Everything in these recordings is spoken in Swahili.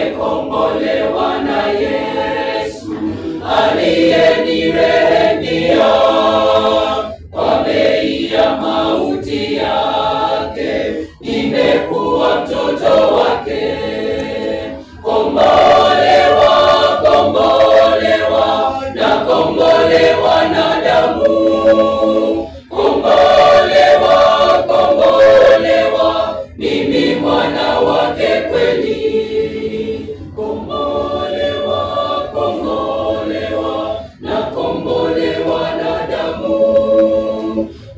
Nimekombolewa na Yesu aliyenirehemia, kwa bei ya mauti yake nimekuwa mtoto wake. Kombolewa, kombolewa, na kombolewa na damu. Kombolewa, kombolewa, mimi mwana wake kweli. Kombolewa, kombolewa, na kombolewa na damu.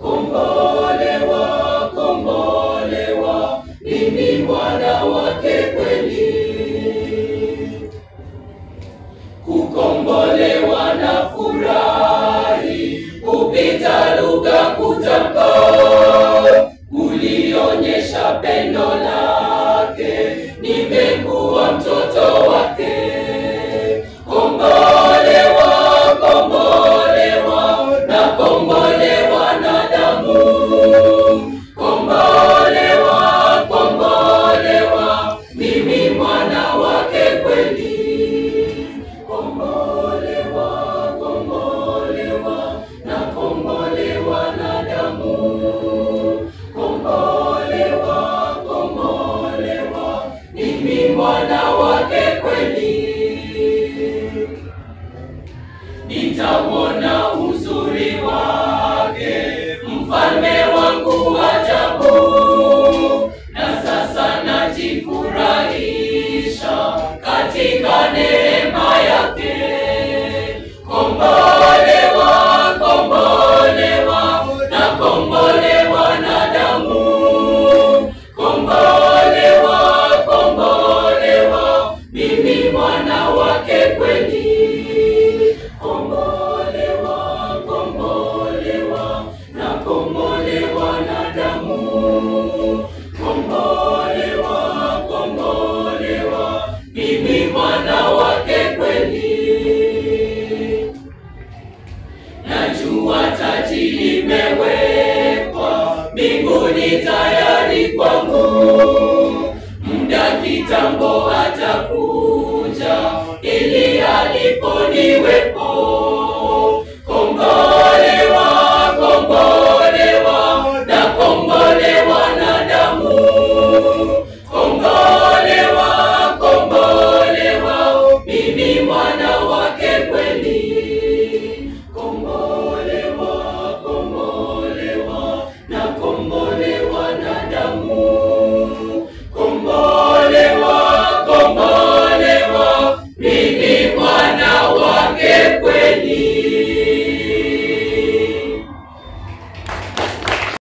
Kombolewa, kombolewa, mimi mwana wake kweli. Kukombolewa na furahi kupita lugha kutamka, kulionyesha pendo lake, nimekuwa mtoto wake. Kombolewa, kombolewa, na kombolewa na damu. Kombolewa, kombolewa, mimi mwana wake kweli. Kombolewa, kombolewa, na kombolewa na damu. Kombolewa, kombolewa, mimi mwana wake kweli. Nitamwona uzuri wake, mfalme wangu ajabu, na sasa najifurahisha katika neema yake. Kombolewa, kombolewa, na kombolewa na damu. Kombolewa, kombolewa, mimi mwana wake kweli. Kombolewa, kombolewa, na kombolewa na damu. Kombolewa, kombolewa, mimi mwana wake kweli. Najua taji limewekwa mbinguni tayari kwangu. Muda kitambo atakuja ili alipo niwepo.